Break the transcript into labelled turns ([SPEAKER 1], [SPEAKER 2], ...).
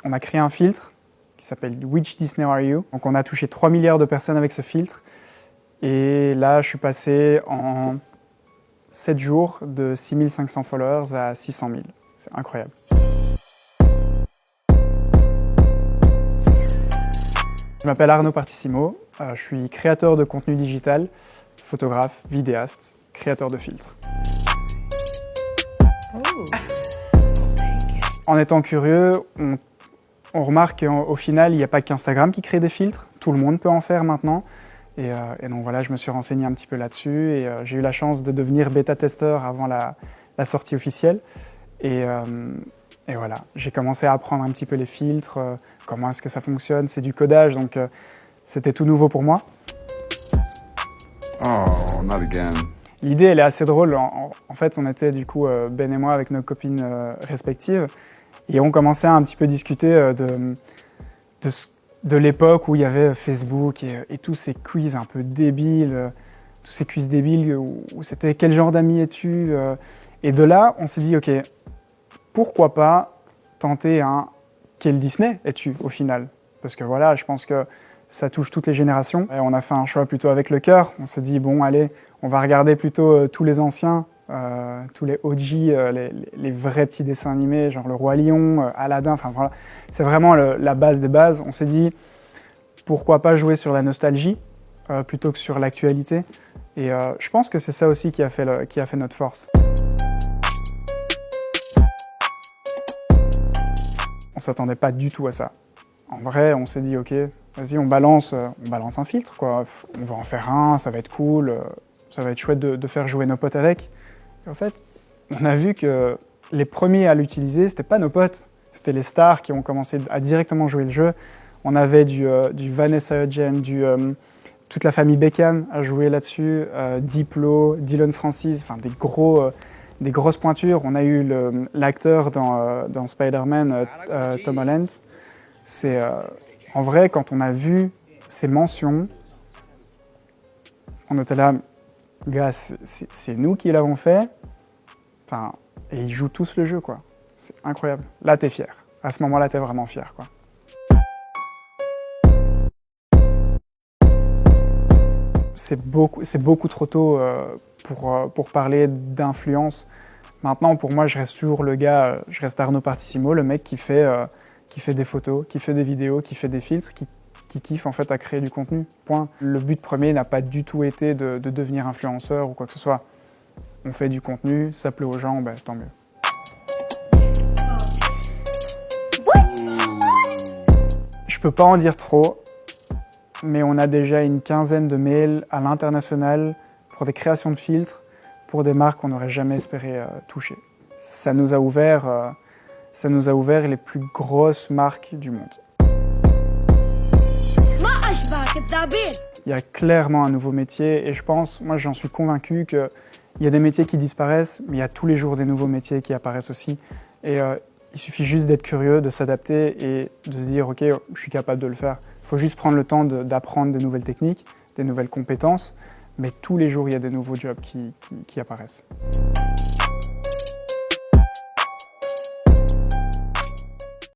[SPEAKER 1] on a créé un filtre qui s'appelle Which Disney Are You? Donc on a touché 3 milliards de personnes avec ce filtre. Et là, je suis passé en 7 jours de 6500 followers à 600 000. C'est incroyable. Je m'appelle Arnaud Partissimo, je suis créateur de contenu digital, photographe, vidéaste, créateur de filtres. En étant curieux, on remarque qu'au final, il n'y a pas qu'Instagram qui crée des filtres, tout le monde peut en faire maintenant. Et donc voilà, je me suis renseigné un petit peu là-dessus et j'ai eu la chance de devenir bêta-testeur avant la sortie officielle. Et voilà, j'ai commencé à apprendre un petit peu les filtres, comment est-ce que ça fonctionne, c'est du codage, donc c'était tout nouveau pour moi.
[SPEAKER 2] Oh, not again.
[SPEAKER 1] L'idée, elle est assez drôle. En fait, on était du coup, Ben et moi, avec nos copines respectives, et on commençait à un petit peu discuter de l'époque où il y avait Facebook et tous ces quiz un peu débiles, tous ces quiz débiles où c'était quel genre d'ami es-tu et de là, on s'est dit, ok, pourquoi pas tenter un quel Disney es-tu au final? Parce que voilà, je pense que ça touche toutes les générations. Et on a fait un choix plutôt avec le cœur. On s'est dit, bon, allez, on va regarder plutôt tous les anciens, tous les OG, les vrais petits dessins animés, genre Le Roi Lion, Aladdin, enfin voilà. C'est vraiment la base des bases. On s'est dit, pourquoi pas jouer sur la nostalgie plutôt que sur l'actualité. Et je pense que c'est ça aussi qui a fait notre force. On s'attendait pas du tout à ça. En vrai, on s'est dit, ok, vas-y, on balance un filtre, quoi. On va en faire un, ça va être cool, ça va être chouette de faire jouer nos potes avec. Et en fait, on a vu que les premiers à l'utiliser, c'était pas nos potes, c'était les stars qui ont commencé à directement jouer le jeu. On avait du Vanessa Hudgens, toute la famille Beckham a joué là-dessus, Diplo, Dillon Francis, enfin des grosses pointures. On a eu l'acteur dans Spider-Man, Tom Holland. En vrai, quand on a vu ces mentions, on était là, gars, c'est nous qui l'avons fait. Enfin, et ils jouent tous le jeu, quoi. C'est incroyable. Là, t'es fier. À ce moment-là, t'es vraiment fier, quoi. C'est beaucoup trop tôt pour parler d'influence. Maintenant, pour moi, je reste toujours le gars, je reste Arnaud Partissimo, le mec qui fait des photos, qui fait des vidéos, qui fait des filtres, qui kiffe en fait à créer du contenu. Point. Le but premier n'a pas du tout été de devenir influenceur ou quoi que ce soit. On fait du contenu, ça plaît aux gens, ben, tant mieux. Je peux pas en dire trop, mais on a déjà une quinzaine de mails à l'international pour des créations de filtres, pour des marques qu'on n'aurait jamais espéré toucher. Ça nous a ouvert les plus grosses marques du monde. Il y a clairement un nouveau métier et je pense, moi j'en suis convaincu qu'il y a des métiers qui disparaissent, mais il y a tous les jours des nouveaux métiers qui apparaissent aussi. Et il suffit juste d'être curieux, de s'adapter et de se dire « ok, je suis capable de le faire ». Il faut juste prendre le temps d'apprendre des nouvelles techniques, des nouvelles compétences, mais tous les jours il y a des nouveaux jobs qui apparaissent.